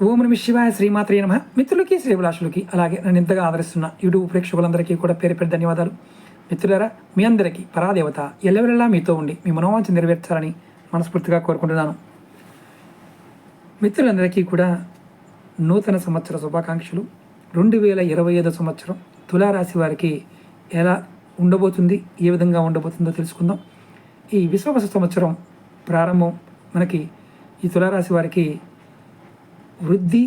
ఓం నమ శివాయ, శ్రీమాత్రే నమః. మిత్రులకి, శ్రీభిలాషులకి, అలాగే నన్ను ఇంతగా ఆదరిస్తున్న యూట్యూబ్ ప్రేక్షకులందరికీ కూడా పేరు పేరు ధన్యవాదాలు. మిత్రులారా, మీ అందరికీ పరాదేవత ఎల్లవెల్లా మీతో ఉండి మీ మనోవాంఛ నెరవేర్చాలని మనస్ఫూర్తిగా కోరుకుంటున్నాను. మిత్రులందరికీ కూడా నూతన సంవత్సర శుభాకాంక్షలు. 2025 సంవత్సరం తులారాశి వారికి ఎలా ఉండబోతుంది, ఏ విధంగా ఉండబోతుందో తెలుసుకుందాం. ఈ విశ్వవస సంవత్సరం ప్రారంభం మనకి ఈ తులారాశి వారికి వృద్ధి,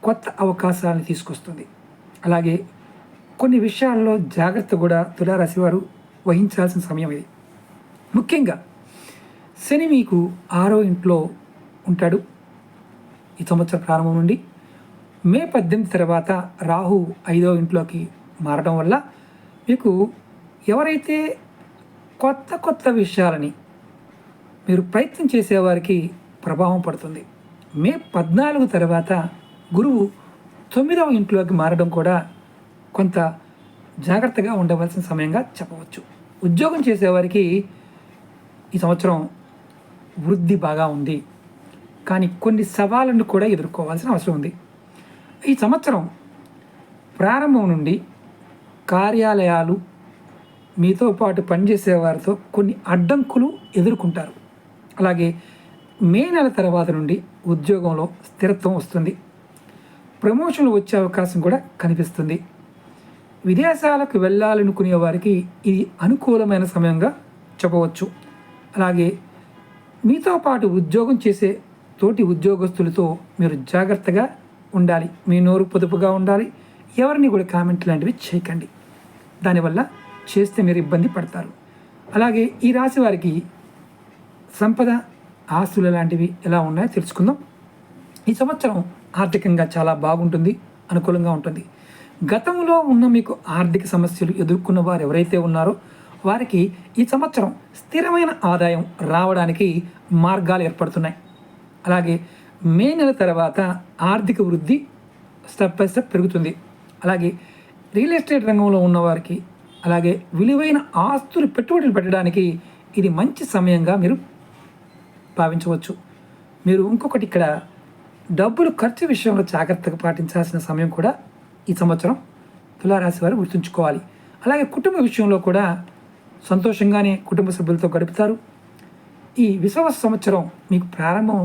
కొత్త అవకాశాలను తీసుకొస్తుంది. అలాగే కొన్ని విషయాల్లో జాగ్రత్త కూడా తులారాశి వారు వహించాల్సిన సమయం ఇది. ముఖ్యంగా శని మీకు 6వ ఇంట్లో ఉంటాడు ఈ సంవత్సర ప్రారంభం నుండి. మే 18 తర్వాత రాహు 5వ ఇంట్లోకి మారడం వల్ల మీకు ఎవరైతే కొత్త విషయాలని మీరు ప్రయత్నం చేసేవారికి ప్రభావం పడుతుంది. మే 14 తర్వాత గురువు 9వ ఇంట్లోకి మారడం కూడా కొంత జాగ్రత్తగా ఉండవలసిన సమయంగా చెప్పవచ్చు. ఉద్యోగం చేసేవారికి ఈ సంవత్సరం వృద్ధి బాగా ఉంది, కానీ కొన్ని సవాళ్ళను కూడా ఎదుర్కోవాల్సిన అవసరం ఉంది. ఈ సంవత్సరం ప్రారంభం నుండి కార్యాలయాలు, మీతో పాటు పనిచేసే వారితో కొన్ని అడ్డంకులు ఎదుర్కొంటారు. అలాగే మే నెల తర్వాత నుండి ఉద్యోగంలో స్థిరత్వం వస్తుంది. ప్రమోషన్లు వచ్చే అవకాశం కూడా కనిపిస్తుంది. విదేశాలకు వెళ్ళాలనుకునే వారికి ఇది అనుకూలమైన సమయంగా చెప్పవచ్చు. అలాగే మీతో పాటు ఉద్యోగం చేసే తోటి ఉద్యోగస్తులతో మీరు జాగ్రత్తగా ఉండాలి. మీ నోరు పొదుపుగా ఉండాలి. ఎవరిని కూడా కామెంట్ లాంటివి చేయకండి, దానివల్ల చేస్తే మీరు ఇబ్బంది పడతారు. అలాగే ఈ రాశి వారికి సంపద, ఆస్తులు లాంటివి ఎలా ఉన్నాయో తెలుసుకుందాం. ఈ సంవత్సరం ఆర్థికంగా చాలా బాగుంటుంది, అనుకూలంగా ఉంటుంది. గతంలో ఉన్న మీకు ఆర్థిక సమస్యలు ఎదుర్కొన్న వారు ఎవరైతే ఉన్నారో వారికి ఈ సంవత్సరం స్థిరమైన ఆదాయం రావడానికి మార్గాలు ఏర్పడుతున్నాయి. అలాగే మే నెల తర్వాత ఆర్థిక వృద్ధి స్టెప్ బై స్టెప్ పెరుగుతుంది. అలాగే రియల్ ఎస్టేట్ రంగంలో ఉన్నవారికి, అలాగే విలువైన ఆస్తులు పెట్టుబడులు పెట్టడానికి ఇది మంచి సమయంగా మీరు భావించవచ్చు. మీరు ఇంకొకటి ఇక్కడ డబ్బులు ఖర్చు విషయంలో జాగ్రత్తగా పాటించాల్సిన సమయం కూడా ఈ సంవత్సరం తులారాశి వారు గుర్తుంచుకోవాలి. అలాగే కుటుంబ విషయంలో కూడా సంతోషంగానే కుటుంబ సభ్యులతో గడుపుతారు. ఈ విశ్వవస సంవత్సరం మీకు ప్రారంభం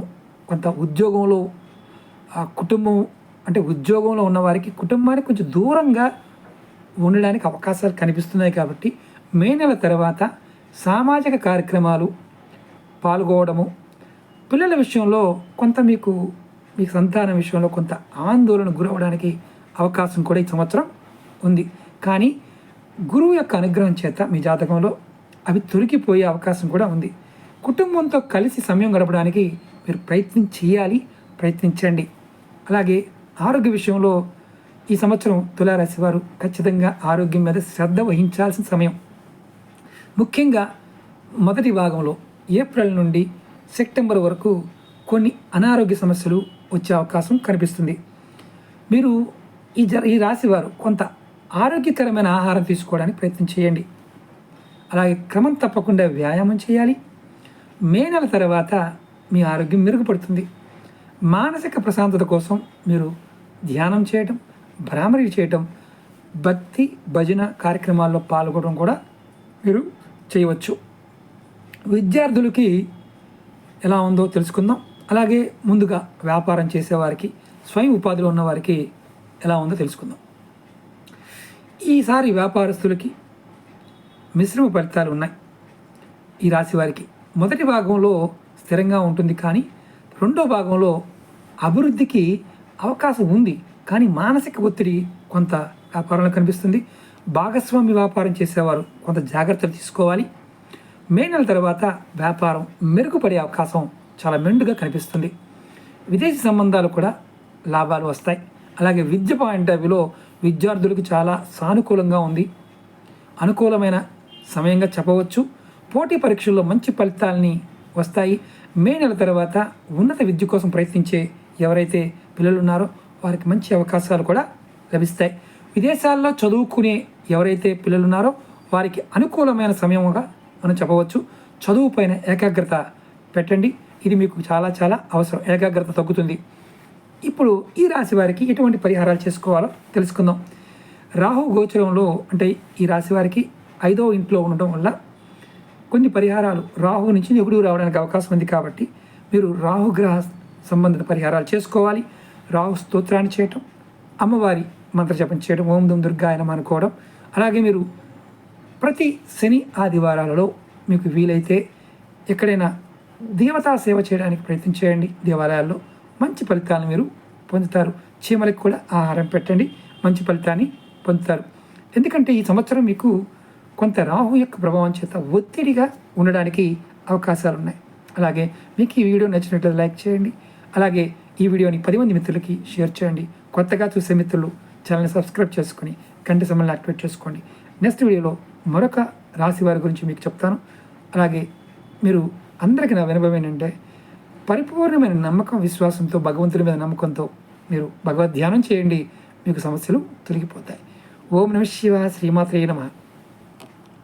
కొంత ఉద్యోగంలో కుటుంబం అంటే ఉద్యోగంలో ఉన్నవారికి కుటుంబానికి కొంచెం దూరంగా ఉండడానికి అవకాశాలు కనిపిస్తున్నాయి. కాబట్టి మే నెల తర్వాత సామాజిక కార్యక్రమాలు పాల్గొనడము, పిల్లల విషయంలో కొంత మీ సంతానం విషయంలో కొంత ఆందోళన గురవడానికి అవకాశం కూడా ఈ సంవత్సరం ఉంది. కానీ గురువు యొక్క అనుగ్రహం చేత మీ జాతకంలో అవి తొలగిపోయే అవకాశం కూడా ఉంది. కుటుంబంతో కలిసి సమయం గడపడానికి మీరు ప్రయత్నించండి. అలాగే ఆరోగ్య విషయంలో ఈ సంవత్సరం తులారాశి వారు ఖచ్చితంగా ఆరోగ్యం మీద శ్రద్ధ వహించాల్సిన సమయం. ముఖ్యంగా మొదటి భాగంలో ఏప్రిల్ నుండి సెప్టెంబర్ వరకు కొన్ని అనారోగ్య సమస్యలు వచ్చే అవకాశం కనిపిస్తుంది. మీరు ఈ రాశి వారు కొంత ఆరోగ్యకరమైన ఆహారం తీసుకోవడానికి ప్రయత్నం చేయండి. అలాగే క్రమం తప్పకుండా వ్యాయామం చేయాలి. మే నెల తర్వాత మీ ఆరోగ్యం మెరుగుపడుతుంది. మానసిక ప్రశాంతత కోసం మీరు ధ్యానం చేయటం, భ్రామరి చేయటం, భక్తి భజన కార్యక్రమాల్లో పాల్గొనడం కూడా మీరు చేయవచ్చు. విద్యార్థులకి ఎలా ఉందో తెలుసుకుందాం. అలాగే ముందుగా వ్యాపారం చేసేవారికి, స్వయం ఉపాధిలో ఉన్నవారికి ఎలా ఉందో తెలుసుకుందాం. ఈసారి వ్యాపారస్తులకి మిశ్రమ ఫలితాలు ఉన్నాయి. ఈ రాశి వారికి మొదటి భాగంలో స్థిరంగా ఉంటుంది, కానీ రెండో భాగంలో అభివృద్ధికి అవకాశం ఉంది. కానీ మానసిక ఒత్తిడి కొంత వ్యాపారంలో కనిపిస్తుంది. భాగస్వామి వ్యాపారం చేసేవారు కొంత జాగ్రత్తలు తీసుకోవాలి. మే నెల తర్వాత వ్యాపారం మెరుగుపడే అవకాశం చాలా మెండుగా కనిపిస్తుంది. విదేశీ సంబంధాలు కూడా లాభాలు వస్తాయి. అలాగే విద్య పాయింట్ ఆఫ్ వ్యూలో విద్యార్థులకు చాలా సానుకూలంగా ఉంది, అనుకూలమైన సమయంగా చెప్పవచ్చు. పోటీ పరీక్షల్లో మంచి ఫలితాలని వస్తాయి. మే నెల తర్వాత ఉన్నత విద్య కోసం ప్రయత్నించే ఎవరైతే పిల్లలు ఉన్నారో వారికి మంచి అవకాశాలు కూడా లభిస్తాయి. విదేశాల్లో చదువుకునే ఎవరైతే పిల్లలు ఉన్నారో వారికి అనుకూలమైన సమయంగా మనం చెప్పవచ్చు. చదువు పైన ఏకాగ్రత పెట్టండి, ఇది మీకు చాలా అవసరం. ఏకాగ్రత తగ్గుతుంది. ఇప్పుడు ఈ రాశి వారికి ఎటువంటి పరిహారాలు చేసుకోవాలో తెలుసుకుందాం. రాహు గోచరంలో అంటే ఈ రాశి వారికి 5వ ఇంట్లో ఉండడం వల్ల కొన్ని పరిహారాలు రాహు నుంచి నిగుడు రావడానికి అవకాశం ఉంది. కాబట్టి మీరు రాహుగ్రహ సంబంధిత పరిహారాలు చేసుకోవాలి. రాహు స్తోత్రాన్ని చేయటం, అమ్మవారి మంత్రజపం చేయడం, ఓం దుమ్ దుర్గాయ నమః అనుకోవడం. అలాగే మీరు ప్రతి శని ఆదివారాలలో మీకు వీలైతే ఎక్కడైనా దేవతా సేవ చేయడానికి ప్రయత్నం చేయండి. దేవాలయాల్లో మంచి ఫలితాలను మీరు పొందుతారు. చీమలకు కూడా ఆహారం పెట్టండి, మంచి ఫలితాన్ని పొందుతారు. ఎందుకంటే ఈ సంవత్సరం మీకు కొంత రాహు యొక్క ప్రభావం చేత ఒత్తిడిగా ఉండడానికి అవకాశాలు ఉన్నాయి. అలాగే మీకు ఈ వీడియో నచ్చినట్లయితే లైక్ చేయండి. అలాగే ఈ వీడియోని 10 మంది మిత్రులకి షేర్ చేయండి. కొత్తగా చూసే మిత్రులు ఛానల్ని సబ్స్క్రైబ్ చేసుకుని గంట సింబల్ని యాక్టివేట్ చేసుకోండి. నెక్స్ట్ వీడియోలో మరొక రాశి వారి గురించి మీకు చెప్తాను. అలాగే మీరు అందరికీ నా వినపం ఏంటంటే పరిపూర్ణమైన నమ్మకం, విశ్వాసంతో, భగవంతుడి మీద నమ్మకంతో మీరు భగవద్ ధ్యానం చేయండి. మీకు సమస్యలు తొలగిపోతాయి. ఓం నమః శివాయ. శ్రీమాత్రే నమః.